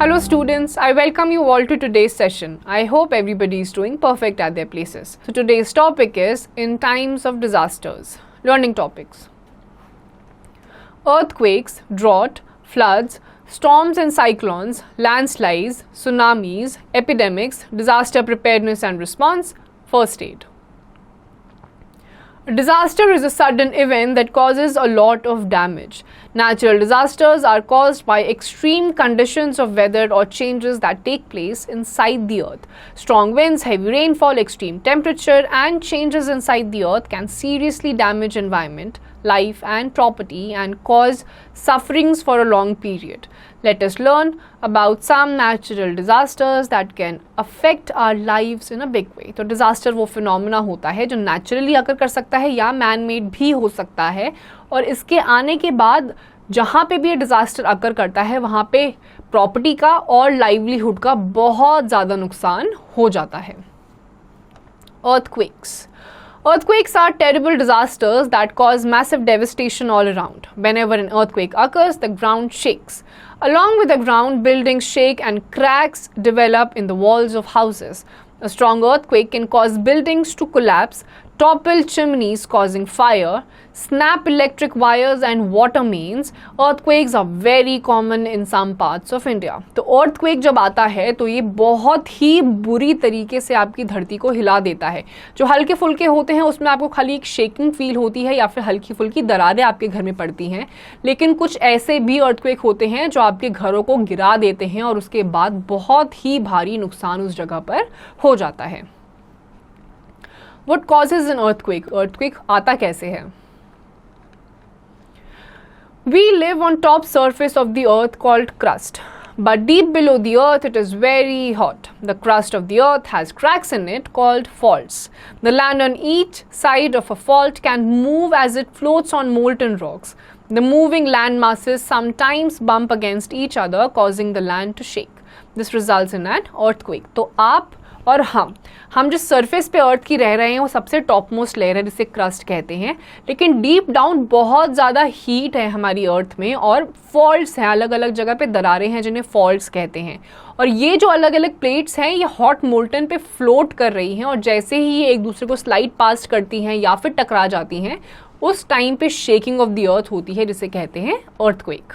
Hello students, I welcome you all to today's session. I hope everybody is doing perfect at their places. So today's topic is in times of disasters. Learning topics. Earthquakes, drought, floods, storms and cyclones, landslides, tsunamis, epidemics, disaster preparedness and response, first aid. A disaster is a sudden event that causes a lot of damage. Natural disasters are caused by extreme conditions of weather or changes that take place inside the earth. Strong winds, heavy rainfall, extreme temperature, and changes inside the earth can seriously damage environment, life, and property and cause sufferings for a long period. Let us learn about some natural disasters that can affect our lives in a big way. तो disaster वो phenomena होता है जो naturally अकर कर सकता है या man made भी हो सकता है, और इसके आने के बाद जहाँ पे भी ये डिज़ास्टर अकर करता है वहाँ पे प्रॉपर्टी का और लाइवलीहुड का बहुत ज़्यादा नुकसान हो जाता है. Earthquakes. Earthquakes are terrible disasters that cause massive devastation all around. Whenever an earthquake occurs, the ground shakes. Along with the ground, buildings shake and cracks develop in the walls of houses. A strong earthquake can cause buildings to collapse, topple chimneys causing fire, snap electric wires and water mains. Earthquakes are very common in some parts of India. तो earthquake जब आता है तो ये बहुत ही बुरी तरीके से आपकी धरती को हिला देता है. जो हल्के फुल्के होते हैं उसमें आपको खाली एक शेकिंग फील होती है या फिर हल्की फुल्की दरारें आपके घर में पड़ती हैं, लेकिन कुछ ऐसे भी earthquake होते हैं जो आपके घरों को गिरा देते हैं और उसके बाद बहुत ही भारी नुकसान उस जगह पर हो जाता है. What causes an earthquake? Earthquake आता कैसे है? We live on top surface of the earth called crust. But deep below the earth it is very hot. The crust of the earth has cracks in it called faults. The land on each side of a fault can move as it floats on molten rocks. The moving land masses sometimes bump against each other, causing the land to shake. This results in an earthquake. तो आप और हम जिस surface पे अर्थ की रह रहे हैं वो सबसे टॉप मोस्ट लेयर है जिसे क्रस्ट कहते हैं, लेकिन डीप डाउन बहुत ज़्यादा हीट है हमारी अर्थ में और फॉल्ट्स हैं, अलग अलग जगह पे दरारें हैं जिन्हें फॉल्ट्स कहते हैं. और ये जो अलग अलग प्लेट्स हैं ये हॉट मोल्टन पे फ्लोट कर रही हैं और जैसे ही ये एक दूसरे को स्लाइड पास करती हैं या फिर टकरा जाती हैं उस टाइम पे शेकिंग ऑफ द अर्थ होती है जिसे कहते हैं earthquake.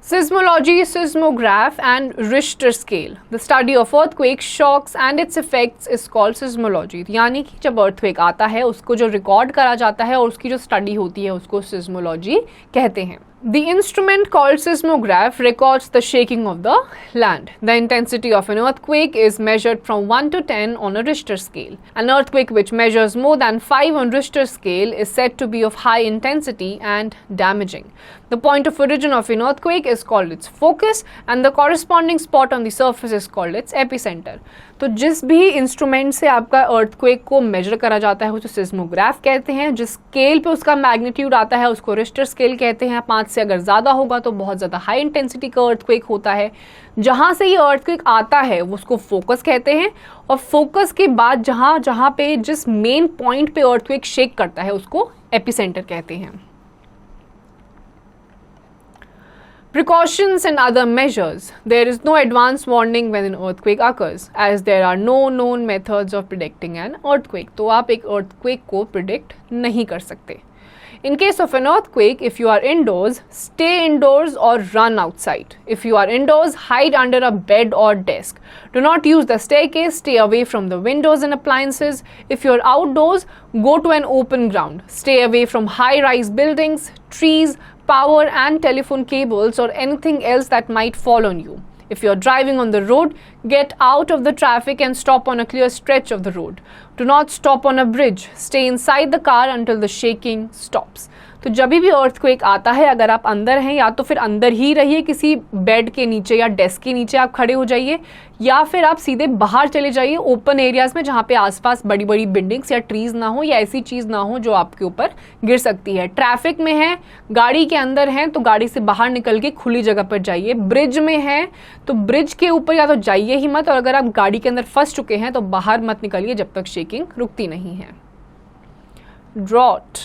Seismology, seismograph and Richter scale. The study of earthquake shocks and its effects is called seismology. यानी कि जब earthquake आता है उसको जो रिकॉर्ड करा जाता है और उसकी जो स्टडी होती है उसको seismology कहते हैं. The instrument called seismograph records the shaking of the land. The intensity of an earthquake is measured from 1 to 10 on a Richter scale. An earthquake which measures more than 5 on Richter scale is said to be of high intensity and damaging. The point of origin of an earthquake is called its focus and the corresponding spot on the surface is called its epicenter. तो जिस भी instrument से आपका earthquake को major करा जाता है उसको सिस्मोग्राफ कहते हैं. जिस स्केल पे उसका मैग्नीट्यूड आता है उसको रिश्टर स्केल कहते हैं. 5 से अगर ज़्यादा होगा तो बहुत ज़्यादा हाई इंटेंसिटी का अर्थक्वेक होता है. जहाँ से ये अर्थक्वेक आता है उसको फोकस कहते हैं और फोकस के बाद जहाँ जहाँ पे जिस मेन पॉइंट पे अर्थक्वेक शेक करता है उसको एपिसेंटर कहते हैं. Precautions and other measures. There is no advance warning when an earthquake occurs, as there are no known methods of predicting an earthquake. तो आप एक earthquake को predict नहीं कर सकते. In case of an earthquake, if you are indoors, stay indoors or run outside. If you are indoors, hide under a bed or desk. Do not use the staircase, stay away from the windows and appliances. If you are outdoors, go to an open ground. Stay away from high-rise buildings, trees, power and telephone cables or anything else that might fall on you. If you are driving on the road, get out of the traffic and stop on a clear stretch of the road. Do not stop on a bridge. Stay inside the car until the shaking stops. तो जब भी earthquake आता है अगर आप अंदर हैं या तो फिर अंदर ही रहिए, किसी बेड के नीचे या डेस्क के नीचे आप खड़े हो जाइए, या फिर आप सीधे बाहर चले जाइए ओपन एरियाज में जहाँ पे आसपास बड़ी बड़ी बिल्डिंग्स या ट्रीज ना हो या ऐसी चीज़ ना हो जो आपके ऊपर गिर सकती है. ट्रैफिक में है, गाड़ी के अंदर हैं तो गाड़ी से बाहर निकल के खुली जगह पर जाइए. ब्रिज में है तो ब्रिज के ऊपर या तो जाइए ही मत, और अगर आप गाड़ी के अंदर फंस चुके हैं तो बाहर मत निकलिए जब तक शेकिंग रुकती नहीं है. Drought.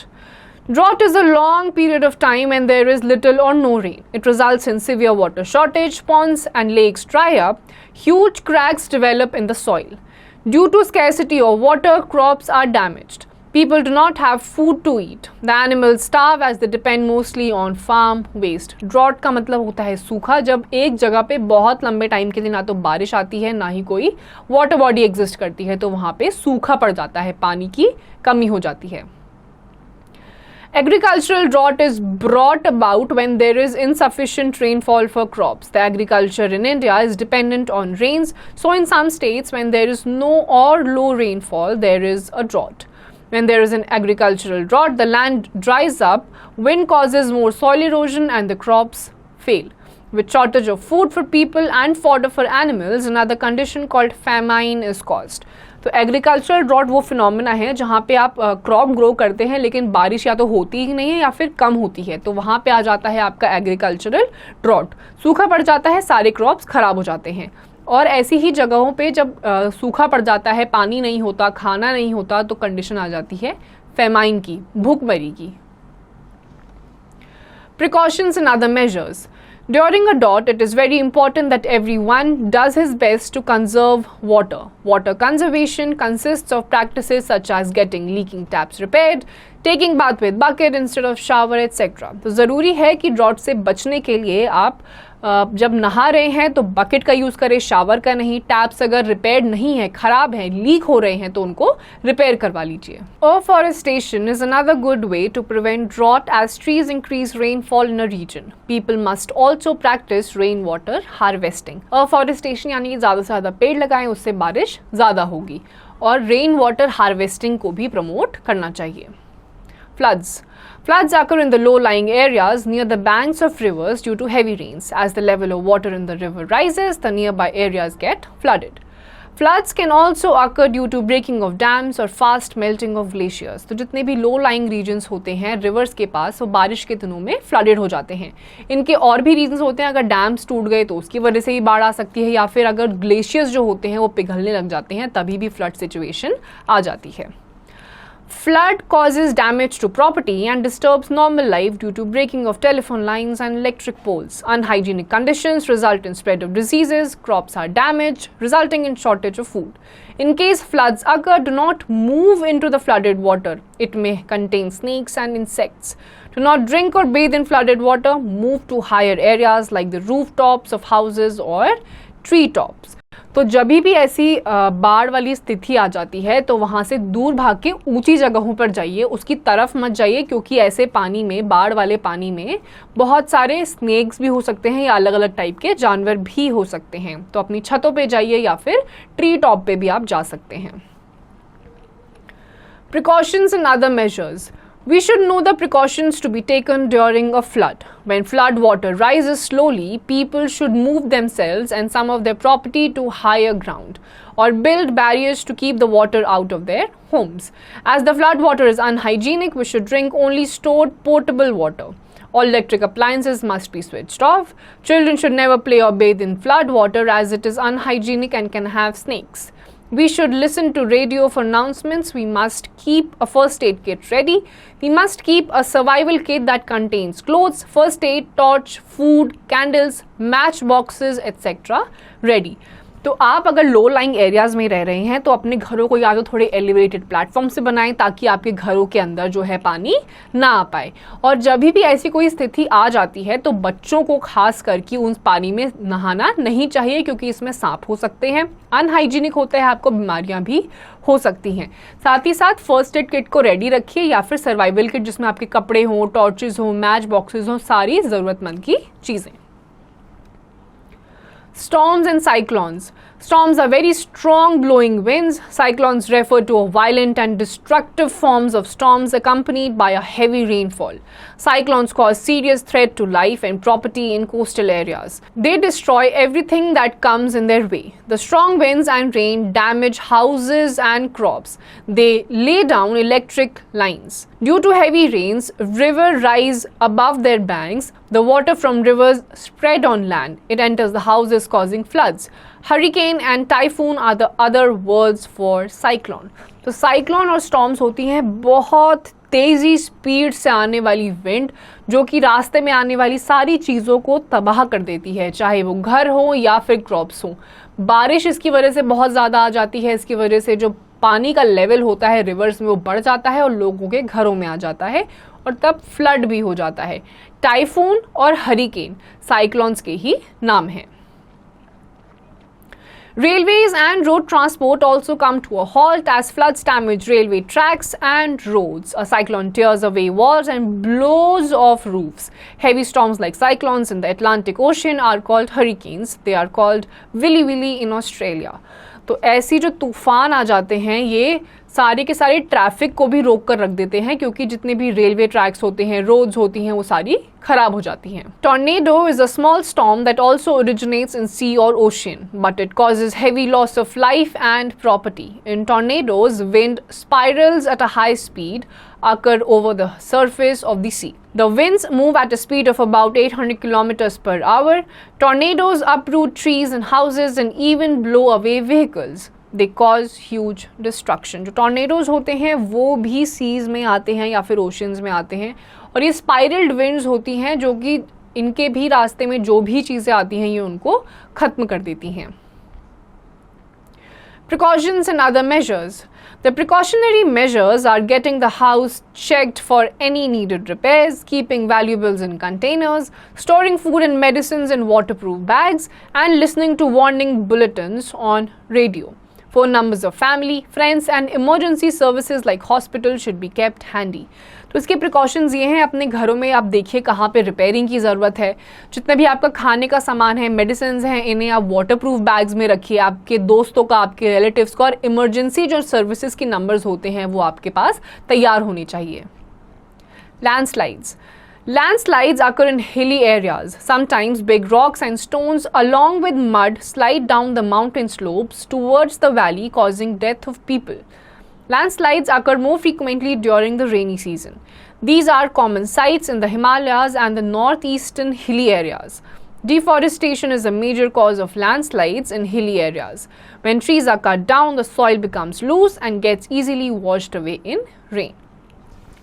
Drought is a long period of time when there is little or no rain. It results in severe water shortage, ponds and lakes dry up, huge cracks develop in the soil. Due to scarcity of water, crops are damaged. People do not have food to eat. The animals starve as they depend mostly on farm waste. Drought का मतलब होता है सूखा, जब एक जगह पे बहुत लंबे टाइम के लिए ना तो बारिश आती है ना ही कोई वाटर बॉडी एग्जिस्ट करती है, तो वहाँ पे सूखा पड़ जाता है, पानी की कमी हो जाती है. Agricultural drought is brought about when there is insufficient rainfall for crops. The agriculture in India is dependent on rains, so in some states when there is no or low rainfall, there is a drought. When there is an agricultural drought, the land dries up, wind causes more soil erosion and the crops fail. With shortage of food for people and fodder for animals, another condition called famine is caused. तो agricultural drought वो phenomena है जहाँ पे आप crop grow करते हैं लेकिन बारिश या तो होती ही नहीं है या फिर कम होती है, तो वहाँ पे आ जाता है आपका एग्रीकल्चरल ड्रॉट. सूखा पड़ जाता है, सारे क्रॉप्स खराब हो जाते हैं. और ऐसी ही जगहों पे जब सूखा पड़ जाता है, पानी नहीं होता, खाना नहीं होता, तो कंडीशन आ जाती है फेमाइन की, भूखमरी की. Precautions and other measures. During a drought, it is very important that everyone does his best to conserve water. Water conservation consists of practices such as getting leaking taps repaired, taking bath with bucket instead of shower, etc. तो ज़रूरी है कि drought से बचने के लिए आप जब नहा रहे हैं तो बकेट का यूज़ करें, शावर का नहीं. टैप्स अगर रिपेयर्ड नहीं है, खराब है, लीक हो रहे हैं, तो उनको रिपेयर करवा लीजिए. Afforestation is another good way to prevent drought as trees increase rainfall in a region. People must also practice rainwater harvesting. Afforestation यानी ज़्यादा से ज़्यादा पेड़ लगाएं, उससे बारिश ज़्यादा होगी. और रेन वाटर हार्वेस्टिंग को भी प्रमोट करना चाहिए. Floods. Floods occur in the low-lying areas near the banks of rivers due to heavy rains. As the level of water in the river rises, the nearby areas get flooded. Floods can also occur due to breaking of dams or fast melting of glaciers. तो जितने भी low-lying regions होते हैं rivers के पास, वो बारिश के दिनों में flooded हो जाते हैं. इनके और भी reasons होते हैं. अगर dams टूट गए तो उसकी वजह से ही बाढ़ आ सकती है, या फिर अगर glaciers जो होते हैं वो पिघलने लग जाते हैं, तभी भी flood situation आ जाती है. Flood causes damage to property and disturbs normal life due to breaking of telephone lines and electric poles. Unhygienic conditions result in spread of diseases, crops are damaged, resulting in shortage of food. In case floods occur, do not move into the flooded water. It may contain snakes and insects. Do not drink or bathe in flooded water. Move to higher areas like the rooftops of houses or tree tops. तो जब भी ऐसी बाढ़ वाली स्थिति आ जाती है तो वहाँ से दूर भाग के ऊंची जगहों पर जाइए, उसकी तरफ मत जाइए, क्योंकि ऐसे पानी में, बाढ़ वाले पानी में बहुत सारे स्नेक्स भी हो सकते हैं या अलग अलग टाइप के जानवर भी हो सकते हैं. तो अपनी छतों पे जाइए या फिर ट्री टॉप पे भी आप जा सकते हैं. Precautions and other measures. We should know the precautions to be taken during a flood. When flood water rises slowly, people should move themselves and some of their property to higher ground or build barriers to keep the water out of their homes. As the flood water is unhygienic, we should drink only stored potable water. All electric appliances must be switched off. Children should never play or bathe in flood water as it is unhygienic and can have snakes. We should listen to radio for announcements. We must keep a first aid kit ready. We must keep a survival kit that contains clothes, first aid, torch, food, candles, match boxes, etc. ready. तो आप अगर low lying areas में रह रहे हैं तो अपने घरों को या तो थोड़े एलिवेटेड प्लेटफॉर्म से बनाएं ताकि आपके घरों के अंदर जो है पानी ना आ पाए. और जब भी ऐसी कोई स्थिति आ जाती है तो बच्चों को खास करके उस पानी में नहाना नहीं चाहिए, क्योंकि इसमें सांप हो सकते हैं, अनहाइजीनिक होता है, आपको बीमारियां भी हो सकती हैं. साथ ही साथ फर्स्ट एड किट को रेडी रखिए या फिर सर्वाइवल किट जिसमें आपके कपड़े हों, टॉर्चेज हों, मैच बॉक्सेस हों, सारी ज़रूरतमंद की चीज़ें. Storms and cyclones. Storms are very strong blowing winds. Cyclones refer to a violent and destructive forms of storms accompanied by a heavy rainfall. Cyclones cause serious threat to life and property in coastal areas. They destroy everything that comes in their way. The strong winds and rain damage houses and crops. They lay down electric lines. Due to heavy rains, rivers rise above their banks. The water from rivers spread on land. It enters the houses, causing floods. Hurricane and typhoon are the other words for cyclone. तो cyclone और storms होती हैं बहुत तेज़ी speed से आने वाली wind जो कि रास्ते में आने वाली सारी चीज़ों को तबाह कर देती है, चाहे वो घर हो या फिर क्रॉप्स हो। बारिश इसकी वजह से बहुत ज़्यादा आ जाती है, इसकी वजह से जो पानी का लेवल होता है रिवर्स में वो बढ़ जाता है और लोगों के घरों में आ जाता है और तब फ्लड भी हो जाता है। टाइफून और हरिकेन साइक्लोन्स के ही नाम हैं। Railways and road transport also come to a halt as floods damage railway tracks and roads. A cyclone tears away walls and blows off roofs. Heavy storms like cyclones in the Atlantic Ocean are called hurricanes. They are called Willy Willy in Australia. तो ऐसी जो तूफान आ जाते हैं ये सारे के सारे ट्रैफिक को भी रोक कर रख देते हैं, क्योंकि जितने भी रेलवे ट्रैक्स होते हैं, रोड्स होती हैं, वो सारी खराब हो जाती हैं। Tornado is a small storm that also originates in sea और ocean, but it causes heavy loss of life and property. In tornadoes wind spirals at a high speed occur over the surface of the sea. The winds move at a speed of about 800 kilometers per hour. Tornadoes uproot trees and houses and even blow away vehicles. They cause huge destruction. जो tornadoes होते हैं वो भी seize में आते हैं या फिर ओशंस में आते हैं, और ये स्पाइरल्ड विंड्स होती हैं जो कि इनके भी रास्ते में जो भी चीज़ें आती हैं ये उनको ख़त्म कर देती हैं। Precautions and other measures. The precautionary measures are getting the house checked for any needed repairs, keeping valuables in containers, storing food and medicines in waterproof bags, and listening to warning bulletins on radio. Phone numbers of family, friends and emergency services like hospital should be kept handy. तो इसके precautions ये हैं, अपने घरों में आप देखिए कहाँ पे रिपेयरिंग की ज़रूरत है। जितना भी आपका खाने का सामान है, मेडिसिन हैं, इन्हें आप वाटरप्रूफ बैग्स में रखिए, आपके दोस्तों का, आपके रिलेटिव्स का, और इमरजेंसी जो सर्विसेज के नंबर्स होते हैं वो आपके पास तैयार होने चाहिए। Landslides. Landslides occur in hilly areas. Sometimes big rocks and stones along with mud slide down the mountain slopes towards the valley, causing death of people. Landslides occur more frequently during the rainy season. These are common sights in the Himalayas and the northeastern hilly areas. Deforestation is a major cause of landslides in hilly areas. When trees are cut down, the soil becomes loose and gets easily washed away in rain.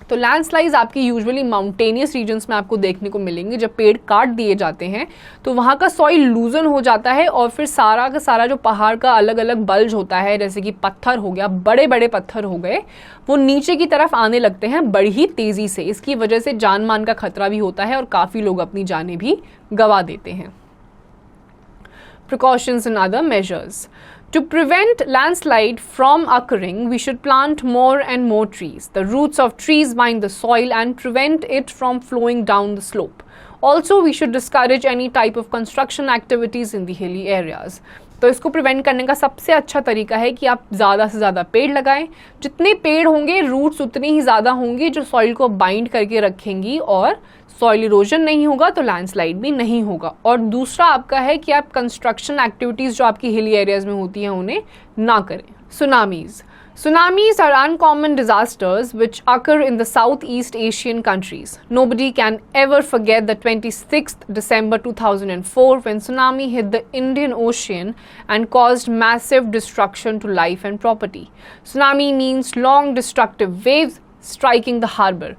तो landslides आपकी usually mountainous regions में आपको देखने को मिलेंगे। जब पेड़ काट दिए जाते हैं तो वहाँ का सॉइल लूजन हो जाता है और फिर सारा का सारा जो पहाड़ का अलग अलग बल्ज होता है, जैसे कि पत्थर हो गया, बड़े बड़े पत्थर हो गए, वो नीचे की तरफ आने लगते हैं बड़ी ही तेज़ी से। इसकी वजह से जान मान का खतरा भी होता है और काफ़ी लोग अपनी जानें भी गंवा देते हैं। Precautions and other measures. To prevent landslide from occurring, we should plant more and more trees. The roots of trees bind the soil and prevent it from flowing down the slope. Also, we should discourage any type of construction activities in the hilly areas. तो इसको prevent करने का सबसे अच्छा तरीका है कि आप ज़्यादा से ज़्यादा पेड़ लगाएं। जितने पेड़ होंगे रूट्स उतनी ही ज़्यादा होंगी जो सॉइल को बाइंड करके रखेंगी, और सॉइल इरोजन नहीं होगा तो लैंडस्लाइड भी नहीं होगा। और दूसरा आपका है कि आप कंस्ट्रक्शन एक्टिविटीज़ जो आपकी हिली एरियाज में होती हैं उन्हें ना करें। सुनामीज़. Tsunamis are uncommon disasters which occur in the Southeast Asian countries. Nobody can ever forget the 26th December 2004 when tsunami hit the Indian Ocean and caused massive destruction to life and property. Tsunami means long destructive waves striking the harbor.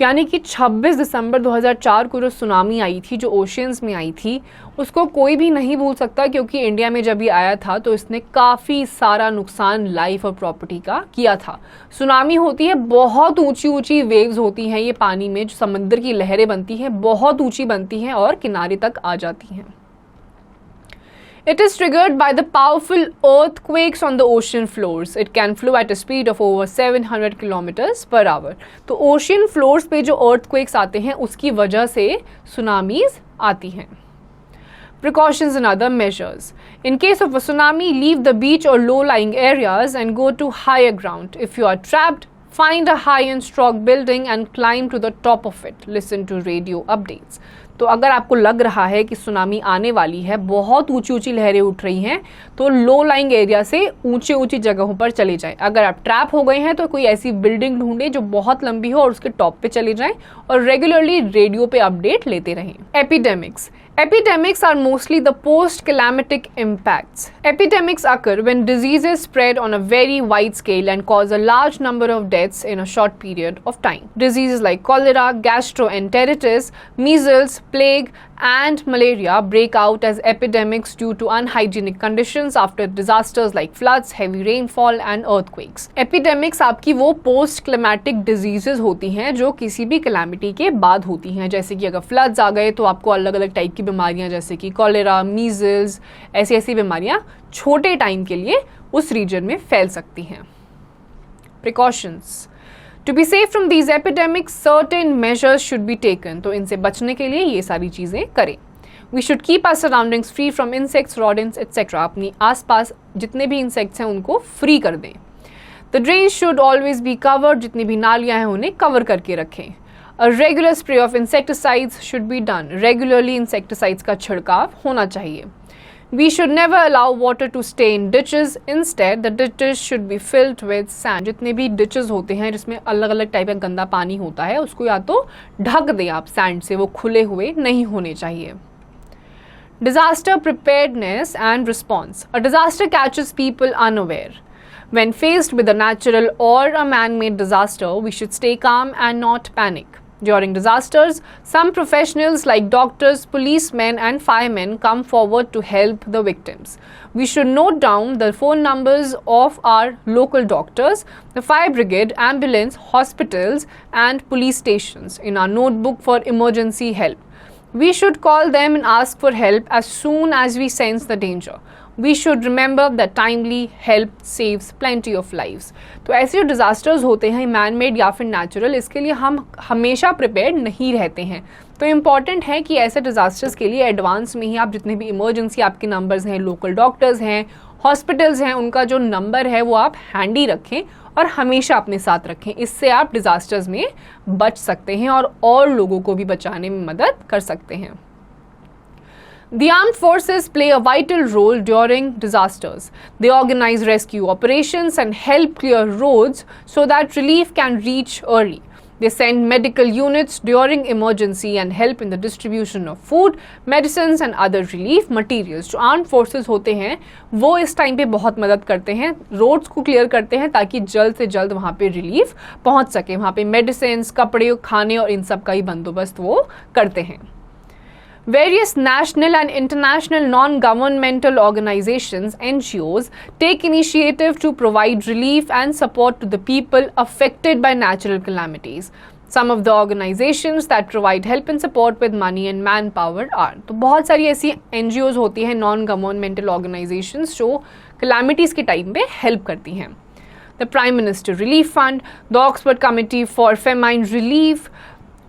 यानी कि 26 दिसंबर 2004 को जो tsunami आई थी, जो oceans में आई थी, उसको कोई भी नहीं भूल सकता, क्योंकि इंडिया में जब ये आया था तो इसने काफ़ी सारा नुकसान लाइफ और प्रॉपर्टी का किया था। सुनामी होती है, बहुत ऊंची ऊंची वेव्स होती हैं, ये पानी में जो समंदर की लहरें बनती हैं बहुत ऊंची बनती हैं और किनारे तक आ जाती हैं। It is triggered by the powerful earthquakes on the ocean floors. It can flow at a speed of over 700 kilometers per hour. तो ocean floors पे जो earthquakes आते हैं उसकी वजह से tsunamis आती हैं। Precautions and other measures. In case of a tsunami, leave the beach or low-lying areas and go to higher ground. If you are trapped, find a high and strong building and climb to the top of it. Listen to radio updates. तो अगर आपको लग रहा है कि tsunami आने वाली है, बहुत ऊंची ऊंची लहरें उठ रही हैं, तो लो लाइंग एरिया से ऊंची ऊंची जगहों पर चले जाएं। अगर आप ट्रैप हो गए हैं तो कोई ऐसी बिल्डिंग ढूंढें जो बहुत लंबी हो और उसके टॉप पे चले जाएं और रेगुलरली रेडियो पे अपडेट लेते रहें। Epidemics. Epidemics are mostly the post-calamitic impacts. Epidemics occur when diseases spread on a very wide scale and cause a large number of deaths in a short period of time. Diseases like cholera, gastroenteritis, measles, plague, and malaria break out as epidemics due to unhygienic conditions after disasters like floods, heavy rainfall, and earthquakes. Epidemics आपकी वो post climatic diseases होती हैं जो किसी भी calamity के बाद होती हैं, जैसे कि अगर floods आ गए तो आपको अलग अलग टाइप की बीमारियां जैसे कि कॉलेरा, मीजल्स, ऐसी बीमारियां छोटे टाइम के लिए उस रीजन में फैल सकती हैं। Precautions. To be safe from these epidemics certain measures should be taken. तो इनसे बचने के लिए ये सारी चीज़ें करें। We should keep our surroundings free from insects, rodents etcetera. अपनी आसपास जितने भी इंसेक्ट्स हैं उनको फ्री कर दें। The drain should always be covered. जितनी भी नालियाँ हैं उन्हें कवर करके रखें। A regular spray of insecticides should be done. Regularly insecticides का छिड़काव होना चाहिए। We should never allow water to stay in ditches. Instead, the ditches should be filled with sand. जितने भी ditches होते हैं जिसमें अलग अलग टाइप का गंदा पानी होता है उसको या तो ढक दें आप सैंड से, वो खुले हुए नहीं होने चाहिए। Disaster preparedness and response. A disaster catches people unaware. When faced with a natural or a man-made disaster, we should stay calm and not panic. During disasters, some professionals like doctors, policemen, and firemen come forward to help the victims. We should note down the phone numbers of our local doctors, the fire brigade, ambulance, hospitals, and police stations in our notebook for emergency help. We should call them and ask for help as soon as we sense the danger. We should remember that timely help saves plenty of lives. तो ऐसे जो disasters होते हैं man made या फिर natural, इसके लिए हम हमेशा प्रिपेयर्ड नहीं रहते हैं। तो इम्पॉर्टेंट है कि ऐसे डिज़ास्टर्स के लिए एडवांस में ही आप जितने भी इमरजेंसी आपके नंबर्स हैं, लोकल डॉक्टर्स हैं, हॉस्पिटल्स हैं, उनका जो नंबर है वो आप हैंडी रखें और हमेशा अपने साथ रखें। इससे आप डिज़ास्टर्स में बच सकते हैं और लोगों को भी बचाने में मदद कर सकते हैं। The armed forces play a vital role during disasters. They organize rescue operations and help clear roads so that relief can reach early. They send medical units during emergency and help in the distribution of food, medicines and other relief materials. जो armed forces होते हैं वो इस time पे बहुत मदद करते हैं, रोड्स को क्लियर करते हैं ताकि जल्द से जल्द वहाँ पे रिलीफ पहुँच सके। वहाँ पे मेडिसिन, कपड़े, खाने और इन सब का ही बंदोबस्त वो करते हैं। Various national and international non-governmental organizations, NGOs, take initiative to provide relief and support to the people affected by natural calamities. Some of the organizations that provide help and support with money and manpower are. तो बहुत सारी ऐसी NGOs होती हैं, non-governmental organizations, जो calamities के time पे help करती हैं। The Prime Minister Relief Fund, the Oxford Committee for Famine Relief,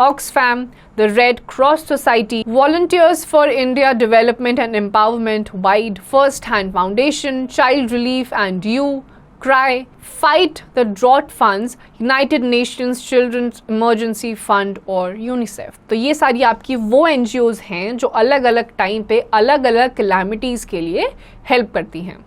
Oxfam, the Red Cross Society, Volunteers for India Development and Empowerment, Wide First Hand Foundation, Child Relief and You, CRY, Fight the Drought Funds, United Nations Children's Emergency Fund और UNICEF। तो ये सारी आपकी वो NGOs हैं जो अलग अलग टाइम पे अलग अलग कैलामिटीज़ के लिए हेल्प करती हैं।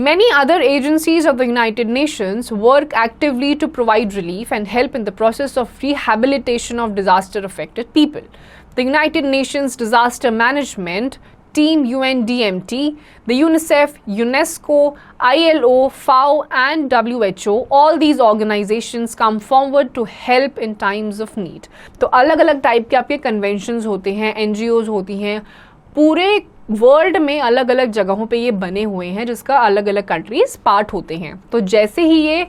Many other agencies of the United Nations work actively to provide relief and help in the process of rehabilitation of disaster-affected people. The United Nations Disaster Management Team UNDMT, the UNICEF, UNESCO, ILO, FAO and WHO, all these organizations come forward to help in times of need. तो अलग अलग type के आपके conventions होते हैं, NGOs होती हैं, पूरे वर्ल्ड में अलग अलग जगहों पे ये बने हुए हैं जिसका अलग अलग कंट्रीज पार्ट होते हैं। तो जैसे ही ये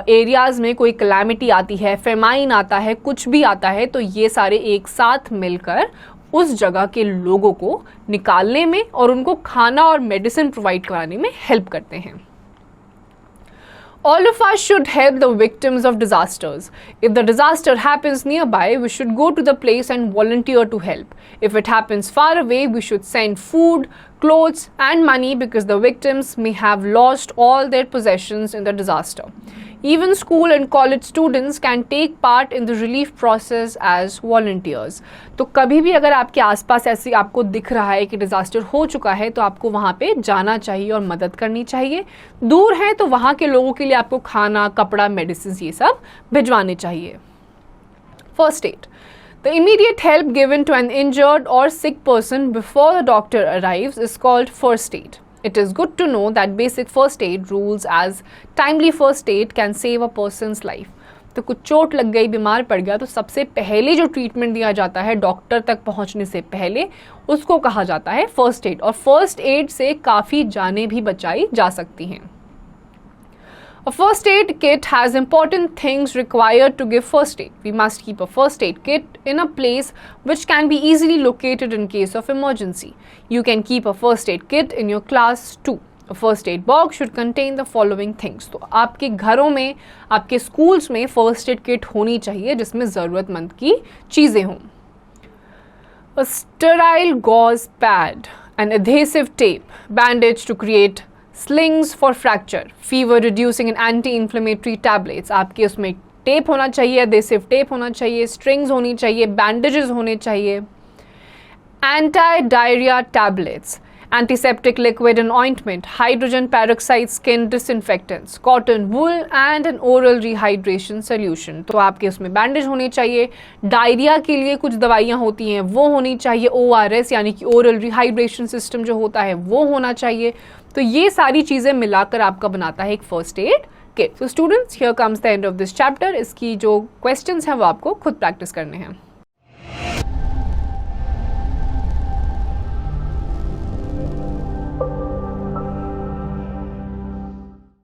एरियाज़ में कोई कैलामिटी आती है, फेमाइन आता है, कुछ भी आता है, तो ये सारे एक साथ मिलकर उस जगह के लोगों को निकालने में और उनको खाना और मेडिसिन प्रोवाइड कराने में हेल्प करते हैं। All of us should help the victims of disasters. If the disaster happens nearby, we should go to the place and volunteer to help. If it happens far away, we should send food, clothes and money because the victims may have lost all their possessions in the disaster. Even school and college students can take part in the relief process as volunteers. तो कभी भी अगर आपके आसपास ऐसी आपको दिख रहा है कि डिजास्टर हो चुका है तो आपको वहाँ पे जाना चाहिए और मदद करनी चाहिए. दूर है तो वहाँ के लोगों के लिए आपको खाना, कपड़ा, मेडिसिन ये सब भिजवाने चाहिए. First aid. The immediate help given to an injured or sick person before the doctor arrives is called first aid. It is good to know that basic first aid rules as timely first aid can save a person's life. तो कुछ चोट लग गई, बीमार पड़ गया तो सबसे पहले जो ट्रीटमेंट दिया जाता है डॉक्टर तक पहुंचने से पहले उसको कहा जाता है फर्स्ट एड. और फर्स्ट एड से काफ़ी जानें भी बचाई जा सकती हैं. A first aid kit has important things required to give first aid. We must keep a first aid kit in a place which can be easily located in case of emergency. You can keep a first aid kit in your class too. A first aid box should contain the following things. तो आपके घरों में, आपके schools में first aid kit होनी चाहिए जिसमें ज़रूरतमंद की चीज़ें हों. A sterile gauze pad, an adhesive tape, bandage to create slings for fracture, fever reducing and anti-inflammatory tablets. आपके उसमें टेप होना चाहिए, adhesive टेप होना चाहिए, strings होनी चाहिए, bandages होने चाहिए, anti-diarrhea tablets, antiseptic liquid and ointment, hydrogen peroxide skin disinfectants, cotton wool and an oral rehydration solution. तो आपके उसमें बैंडेज होने चाहिए. डायरिया के लिए कुछ दवाइयाँ होती हैं वो होनी चाहिए. ORS यानी कि ओरल रिहाइड्रेशन सिस्टम जो होता है वो होना चाहिए. तो ये सारी चीज़ें मिलाकर आपका बनाता है एक first aid kit. So students, here comes the end of this chapter. इसकी जो क्वेश्चंस हैं वो आपको खुद प्रैक्टिस करने हैं.